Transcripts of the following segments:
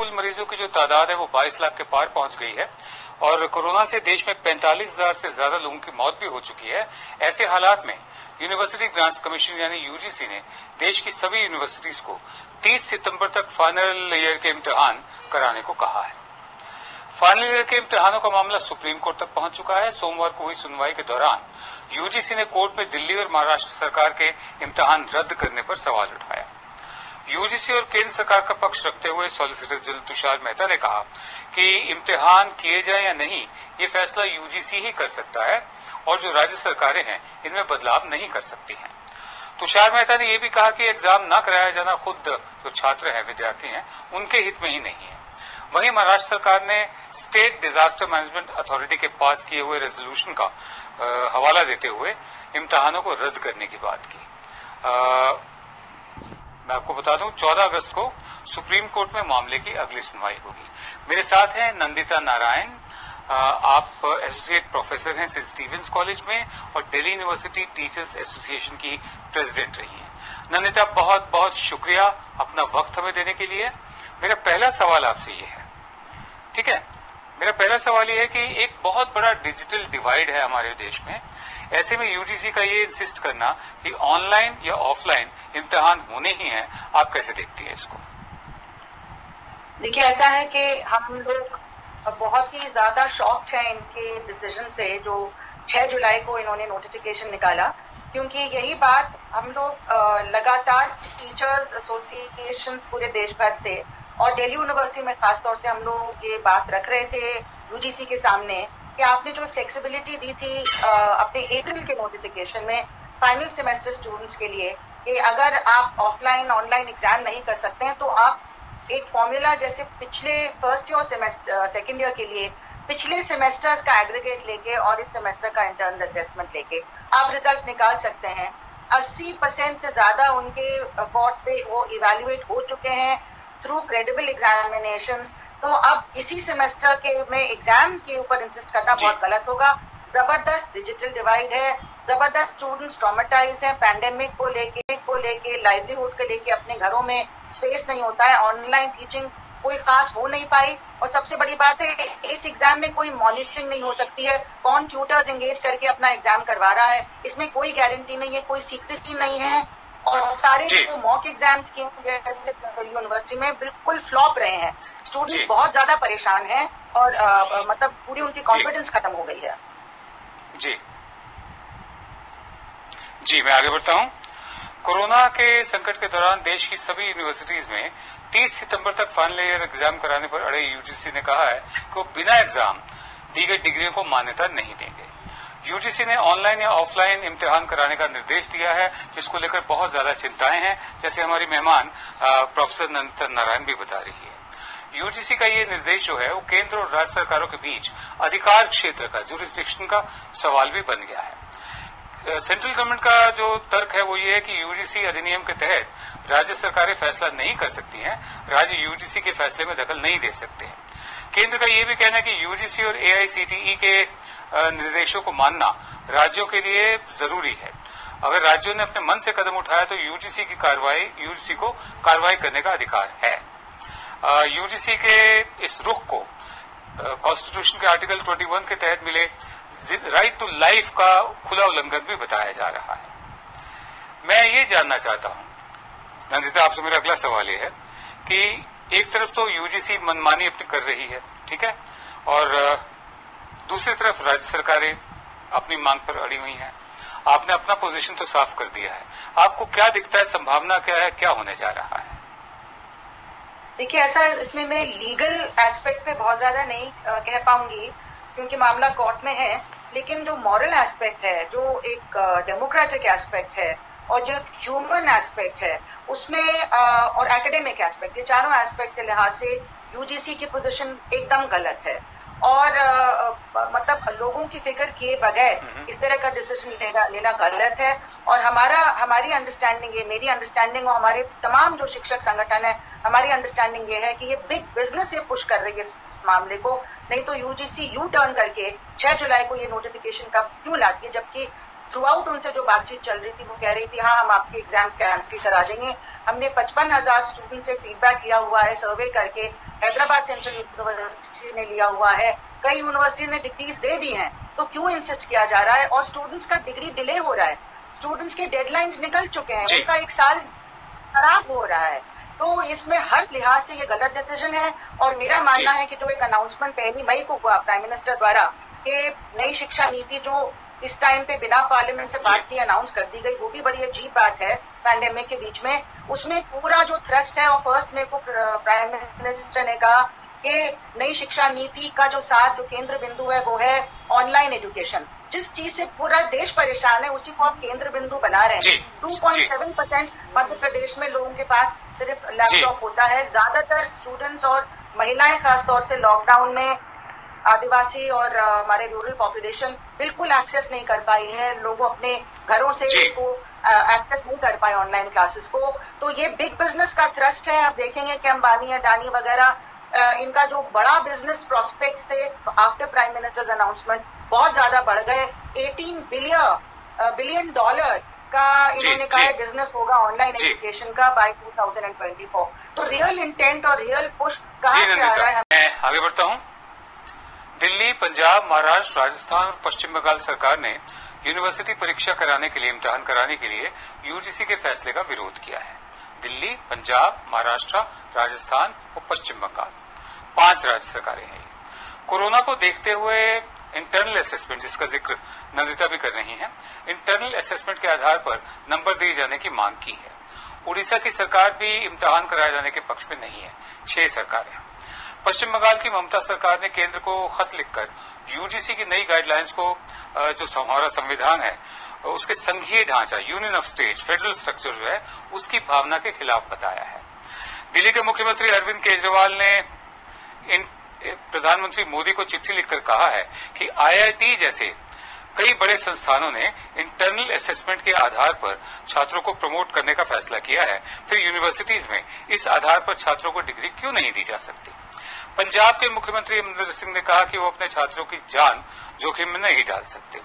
कुल मरीजों की जो तादाद है वो 22 लाख के पार पहुंच गई है और कोरोना से देश में 45,000 से ज्यादा लोगों की मौत भी हो चुकी है। ऐसे हालात में यूनिवर्सिटी ग्रांट्स कमीशन यानी यूजीसी ने देश की सभी यूनिवर्सिटीज को 30 सितंबर तक फाइनल ईयर के इम्तिहान कराने को कहा है। फाइनल ईयर के इम्तिहानों का मामला सुप्रीम कोर्ट तक पहुंच चुका है। सोमवार को हुई सुनवाई के दौरान यूजीसी ने कोर्ट में दिल्ली और महाराष्ट्र सरकार के इम्तिहान रद्द करने पर सवाल उठाया। यूजीसी और केंद्र सरकार का पक्ष रखते हुए सॉलिसिटर जनरल तुषार मेहता ने कहा कि इम्तिहान किए जाए या नहीं, ये फैसला यूजीसी ही कर सकता है और जो राज्य सरकारें हैं इनमें बदलाव नहीं कर सकती हैं। तुषार मेहता ने यह भी कहा कि एग्जाम न कराया जाना खुद जो छात्र हैं, विद्यार्थी हैं, उनके हित में ही नहीं है। वहीं महाराष्ट्र सरकार ने स्टेट डिजास्टर मैनेजमेंट अथॉरिटी के पास किए हुए रेजोल्यूशन का हवाला देते हुए इम्तिहानों को रद्द करने की बात की। मैं आपको बता दूं 14 अगस्त को सुप्रीम कोर्ट में मामले की अगली सुनवाई होगी। मेरे साथ हैं नंदिता नारायण, आप एसोसिएट प्रोफेसर हैं सेंट स्टीवेंस कॉलेज में और दिल्ली यूनिवर्सिटी टीचर्स एसोसिएशन की प्रेसिडेंट रही हैं। नंदिता, बहुत बहुत शुक्रिया अपना वक्त हमें देने के लिए। मेरा पहला सवाल आपसे ये है, ठीक है, मेरा पहला सवाल ये है कि एक बहुत बड़ा डिजिटल डिवाइड है हमारे देश में। ऐसे में यूजीसी का ये इंसिस्ट करना कि ऑनलाइन या ऑफलाइन इम्तिहान होने ही हैं, आप कैसे देखती हैं इसको? देखिए, ऐसा है कि हम लोग बहुत ही ज्यादा शॉक्ड हैं इनके डिसीजन से जो 6 जुलाई को इन्होंने नोटिफिकेशन निकाला, क्योंकि यही बात हम लोग लगातार टीचर्स एसोसिएशन पूरे देश भर से और दिल्ली यूनिवर्सिटी में खासतौर से हम लोग ये बात रख रहे थे यूजीसी के सामने कि आपने जो फ्लेक्सिबिलिटी दी थी अपने अप्रैल के नोटिफिकेशन में फाइनल सेमेस्टर स्टूडेंट्स के लिए कि अगर आप ऑफलाइन ऑनलाइन एग्जाम नहीं कर सकते हैं तो आप एक फॉर्मूला जैसे पिछले first year semester second year के लिए पिछले सेमेस्टर्स का एग्रीगेट लेके और इस सेमेस्टर का इंटरनल असेसमेंट लेके आप रिजल्ट निकाल सकते हैं। 80% से ज्यादा उनके कोर्स पे वो इवेल्युएट हो चुके हैं थ्रू क्रेडिबल एग्जामिनेशंस। तो अब इसी सेमेस्टर के में एग्जाम के ऊपर इंसिस्ट करना बहुत गलत होगा। जबरदस्त डिजिटल डिवाइड है, जबरदस्त स्टूडेंट्स ट्रॉमेटाइज हैं, पैंडेमिक को लेके लाइवलीहुड के लेके अपने घरों में स्पेस नहीं होता है, ऑनलाइन टीचिंग कोई खास हो नहीं पाई और सबसे बड़ी बात है इस एग्जाम में कोई मॉनिटरिंग नहीं हो सकती है। कौन ट्यूटर्स एंगेज करके अपना एग्जाम करवा रहा है, इसमें कोई गारंटी नहीं है, कोई सीक्रेसी नहीं है और सारे जो मॉक एग्जाम्स की यूनिवर्सिटी में बिल्कुल फ्लॉप रहे हैं। स्टूडेंट्स बहुत ज्यादा परेशान हैं और मतलब पूरी उनकी कॉन्फिडेंस खत्म हो गई है। जी, मैं आगे बढ़ता हूं। कोरोना के संकट के दौरान देश की सभी यूनिवर्सिटीज में 30 सितंबर तक फाइनल ईयर एग्जाम कराने पर अड़े यूजीसी ने कहा है कि वो बिना एग्जाम दी गई डिग्रियों को मान्यता नहीं देंगे। यूजीसी ने ऑनलाइन या ऑफलाइन इम्तिहान कराने का निर्देश दिया है, जिसको लेकर बहुत ज्यादा चिंताएं हैं, जैसे हमारी मेहमान प्रोफेसर नंदिता नारायण भी बता रही है। यूजीसी का ये निर्देश जो है वो केंद्र और राज्य सरकारों के बीच अधिकार क्षेत्र का जुरिस्डिक्शन का सवाल भी बन गया है। सेंट्रल गवर्नमेंट का जो तर्क है वो ये है कि यूजीसी अधिनियम के तहत राज्य सरकारें फैसला नहीं कर सकती हैं, राज्य यूजीसी के फैसले में दखल नहीं दे सकते हैं। केंद्र का ये भी कहना है कि यूजीसी और एआईसीटीई के निर्देशों को मानना राज्यों के लिए जरूरी है। अगर राज्यों ने अपने मन से कदम उठाया तो यूजीसी को कार्रवाई करने का अधिकार है। यूजीसी के इस रुख को कॉन्स्टिट्यूशन के आर्टिकल 21 के तहत मिले राइट टू लाइफ का खुला उल्लंघन भी बताया जा रहा है। मैं ये जानना चाहता हूं नंदिता, आपसे मेरा अगला सवाल ये है कि एक तरफ तो यूजीसी मनमानी अपनी कर रही है, ठीक है, और दूसरी तरफ राज्य सरकारें अपनी मांग पर अड़ी हुई हैं। आपने अपना पोजीशन तो साफ कर दिया है, आपको क्या दिखता है, संभावना क्या है, क्या होने जा रहा है? देखिए, ऐसा इसमें मैं लीगल एस्पेक्ट पे बहुत ज्यादा नहीं कह पाऊंगी क्योंकि मामला कोर्ट में है, लेकिन जो मॉरल एस्पेक्ट है, जो एक डेमोक्रेटिक एस्पेक्ट है और जो ह्यूमन एस्पेक्ट है उसमें और एकेडमिक एस्पेक्ट, ये चारों एस्पेक्ट के लिहाज से यूजीसी की पोजीशन एकदम गलत है और मतलब लोगों की फिक्र किए बगैर इस तरह का डिसीजन लेना गलत है। और हमारी अंडरस्टैंडिंग, ये मेरी अंडरस्टैंडिंग और हमारे तमाम जो शिक्षक संगठन है, हमारी अंडरस्टैंडिंग ये है कि ये बिग बिजनेस ये पुश कर रही है इस मामले को, नहीं तो यूजीसी यू टर्न करके 6 जुलाई को ये नोटिफिकेशन का क्यों लाती है, जबकि थ्रू आउट उनसे जो बातचीत चल रही थी वो कह रही थी हाँ हम आपके एग्जाम्स कैंसिल करा देंगे। हमने 55,000 स्टूडेंट से फीडबैक लिया हुआ है, सर्वे करके हैदराबाद सेंट्रल यूनिवर्सिटी ने लिया हुआ है, कई यूनिवर्सिटी ने डिग्रीज दे दी हैं, तो क्यों इंसिस्ट किया जा रहा है? और स्टूडेंट्स का डिग्री डिले हो रहा है, स्टूडेंट्स के डेडलाइंस निकल चुके हैं, उनका एक साल खराब हो रहा है। तो इसमें हर लिहाज से ये गलत डिसीजन है। और मेरा मानना है कि जो एक अनाउंसमेंट 1 मई को हुआ प्राइम मिनिस्टर द्वारा कि नई शिक्षा नीति जो इस टाइम पे बिना पार्लियामेंट से बात किए अनाउंस कर दी गई, वो भी बड़ी अजीब बात है पैंडेमिक के बीच में। उसमें पूरा जो थ्रस्ट है, और फर्स्ट मई को प्राइम मिनिस्टर ने कहा कि नई शिक्षा नीति का जो साथ जो केंद्र बिंदु है वो है ऑनलाइन एजुकेशन। जिस चीज से पूरा देश परेशान है उसी को आप केंद्र बिंदु बना रहे हैं। 2.7% मध्य प्रदेश में लोगों के पास सिर्फ लैपटॉप होता है। ज्यादातर स्टूडेंट्स और महिलाएं खासतौर से लॉकडाउन में आदिवासी और हमारे रूरल पॉपुलेशन बिल्कुल एक्सेस नहीं कर पाई है। लोग अपने घरों से इसको एक्सेस नहीं कर पाए ऑनलाइन क्लासेस को। तो ये बिग बिजनेस का थ्रस्ट है। आप देखेंगे कि अंबानी, अडानी वगैरह इनका जो बड़ा बिजनेस प्रोस्पेक्ट्स थे आफ्टर प्राइम मिनिस्टर्स अनाउंसमेंट बहुत ज्यादा बढ़ गए। $18 बिलियन का इन्होंने कहा है बिजनेस होगा ऑनलाइन एजुकेशन का बाय 2024। तो रियल इंटेंट और रियल पुश कहाँ से आ रहा है? मैं आगे बढ़ता हूँ। दिल्ली, पंजाब, महाराष्ट्र, राजस्थान और पश्चिम बंगाल सरकार ने यूनिवर्सिटी परीक्षा कराने के लिए, इम्तिहान कराने के लिए यूजीसी के फैसले का विरोध किया है। दिल्ली, पंजाब, महाराष्ट्र, राजस्थान और पश्चिम बंगाल 5 राज्य सरकारें हैं। कोरोना को देखते हुए इंटरनल असेसमेंट, जिसका जिक्र नंदिता भी कर रही हैं, इंटरनल असेसमेंट के आधार पर नंबर दिए जाने की मांग की है। उड़ीसा की सरकार भी इम्तिहान कराए जाने के पक्ष में नहीं है। 6 सरकारें। पश्चिम बंगाल की ममता सरकार ने केंद्र को खत लिखकर यूजीसी की नई गाइडलाइंस को, जो हमारा संविधान है उसके संघीय ढांचा, union of states, federal structure जो है उसकी भावना के खिलाफ बताया है। दिल्ली के मुख्यमंत्री अरविंद केजरीवाल ने प्रधानमंत्री मोदी को चिट्ठी लिखकर कहा है कि आईआईटी जैसे कई बड़े संस्थानों ने इंटरनल असेसमेंट के आधार पर छात्रों को प्रमोट करने का फैसला किया है, फिर यूनिवर्सिटीज में इस आधार पर छात्रों को डिग्री क्यों नहीं दी जा सकती? पंजाब के मुख्यमंत्री अमरिंदर सिंह ने कहा कि वो अपने छात्रों की जान जोखिम में नहीं डाल सकते।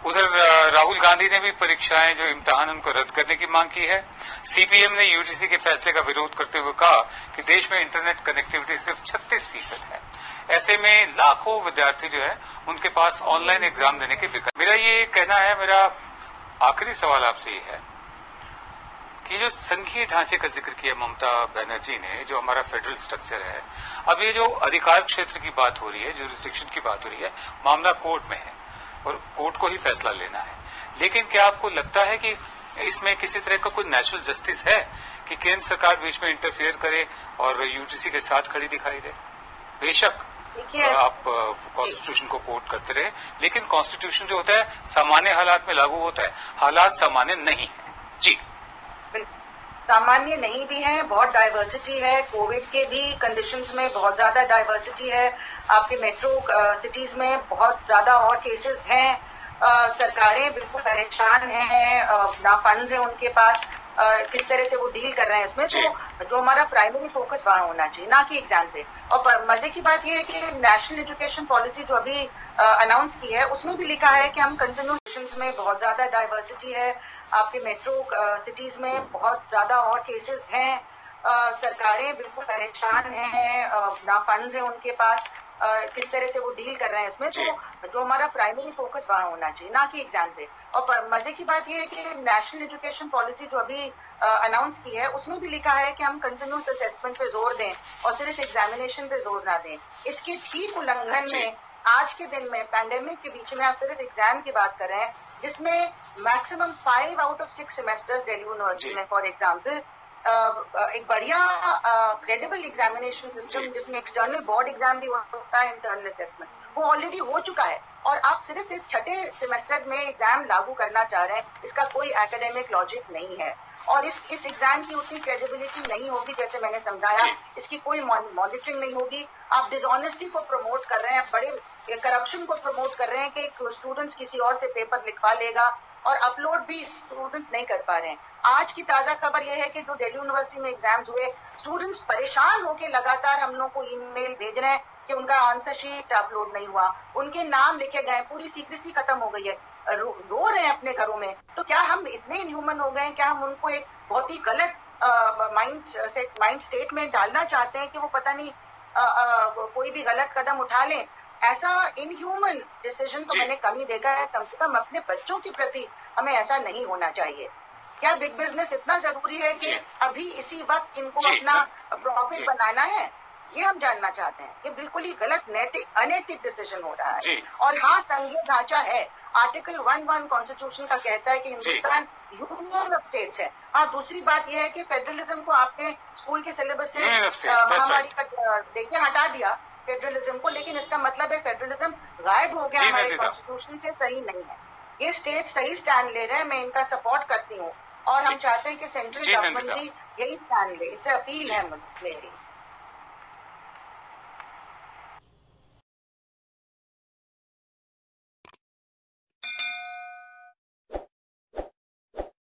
उधर राहुल गांधी ने भी परीक्षाएं, जो इम्तिहान उनको रद्द करने की मांग की है। सीपीएम ने यूजीसी के फैसले का विरोध करते हुए कहा कि देश में इंटरनेट कनेक्टिविटी सिर्फ 36% है। ऐसे में लाखों विद्यार्थी जो है उनके पास ऑनलाइन एग्जाम देने के विकल्प। मेरा ये कहना है, मेरा आखिरी सवाल आपसे ये है कि जो संघीय ढांचे का जिक्र किया ममता बनर्जी ने, जो हमारा फेडरल स्ट्रक्चर है, अब ये जो अधिकार क्षेत्र की बात हो रही है, जुरिस्डिक्शन की बात हो रही है, मामला कोर्ट में है और कोर्ट को ही फैसला लेना है। लेकिन क्या आपको लगता है कि इसमें किसी तरह का कोई नेचुरल जस्टिस है कि केंद्र सरकार बीच में इंटरफेयर करे और यूजीसी के साथ खड़ी दिखाई दे? बेशक आप कॉन्स्टिट्यूशन को कोट करते रहे, लेकिन कॉन्स्टिट्यूशन जो होता है सामान्य हालात में लागू होता है, हालात सामान्य नहीं है। जी, सामान्य नहीं भी है, बहुत डाइवर्सिटी है। कोविड के भी कंडीशंस में बहुत ज्यादा डाइवर्सिटी है। आपके मेट्रो सिटीज में बहुत ज्यादा और केसेस हैं। सरकारें बिल्कुल परेशान हैं, ना फंड्स है उनके पास, किस तरह से वो डील कर रहे हैं इसमें। तो जो हमारा प्राइमरी फोकस वहां होना चाहिए, ना कि एग्जाम पे। और मजे की बात यह है कि नेशनल एजुकेशन पॉलिसी जो अभी अनाउंस की है उसमें भी लिखा है कि हम कंटिन्यूएशन में बहुत ज्यादा डाइवर्सिटी है। आपके मेट्रो सिटीज में बहुत ज्यादा और केसेस हैं। सरकारें बिल्कुल परेशान हैं, ना फंड्स है उनके पास, किस तरह से वो डील कर रहे हैं इसमें। तो जो हमारा प्राइमरी फोकस वहां होना चाहिए, ना कि एग्जाम पे। और मजे की बात यह है कि नेशनल एजुकेशन पॉलिसी जो अभी अनाउंस की है उसमें भी लिखा है कि हम कंटिन्यूस असेसमेंट पे जोर दें और सिर्फ एग्जामिनेशन पे जोर ना दें। इसके ठीक उल्लंघन में आज के दिन में पैंडेमिक के बीच में आप सिर्फ एग्जाम की बात कर रहे हैं, जिसमें maximum 5 out of 6 semesters Delhi university में फॉर एग्जाम्पल एक बढ़िया क्रेडिबल एग्जामिनेशन सिस्टम जिसमें एक्सटर्नल बोर्ड एग्जाम भी होता है, इंटरनल असेसमेंट, वो ऑलरेडी हो चुका है। और आप सिर्फ इस 6ठे सेमेस्टर में एग्जाम लागू करना चाह रहे हैं, इसका कोई एकेडमिक लॉजिक नहीं है। और इस एग्जाम की उतनी क्रेडिबिलिटी नहीं होगी जैसे मैंने समझाया, इसकी कोई मॉनिटरिंग नहीं होगी। आप डिसऑनेस्टी को प्रमोट कर रहे हैं, बड़े करप्शन को प्रमोट कर रहे हैं कि स्टूडेंट्स किसी और से पेपर लिखवा लेगा और अपलोड भी स्टूडेंट्स नहीं कर पा रहे हैं। आज की ताजा खबर यह है कि जो दिल्ली यूनिवर्सिटी में एग्जाम्स हुए, स्टूडेंट्स परेशान होकर लगातार हम लोग को ईमेल भेज रहे हैं कि उनका आंसर शीट अपलोड नहीं हुआ, उनके नाम लिखे गए, पूरी सीक्रेसी खत्म हो गई है, रो रहे हैं अपने घरों में। तो क्या हम इतने इनह्यूमन हो गए? क्या हम उनको एक बहुत ही गलत माइंड स्टेट में डालना चाहते हैं कि वो पता नहीं कोई भी गलत कदम उठा लें? ऐसा इनह्यूमन डिसीजन तो मैंने कम ही देखा है। कम से कम अपने बच्चों के प्रति हमें ऐसा नहीं होना चाहिए। क्या बिग बिजनेस इतना जरूरी है कि अभी इसी वक्त इनको अपना प्रॉफिट बनाना है? ये हम जानना चाहते हैं कि बिल्कुल ही गलत नैतिक अनैतिक डिसीजन हो रहा है। और हाँ, संघीय ढांचा है, आर्टिकल 1 कॉन्स्टिट्यूशन का कहता है कि हिंदुस्तान यूनियन ऑफ स्टेट्स है। हाँ, दूसरी बात यह है कि फेडरलिज्म को आपने स्कूल के सिलेबस से महामारी का देखिए हटा दिया फेडरलिज्म को, लेकिन इसका मतलब है फेडरलिज्म गायब हो गया हमारे कॉन्स्टिट्यूशन से। सही नहीं है। ये स्टेट सही स्टैंड ले रहे हैं, मैं इनका सपोर्ट करती हूँ और हम चाहते हैं कि सेंट्रल गवर्नमेंट भी यही स्टैंड ले। इट्स अपील है मेरी।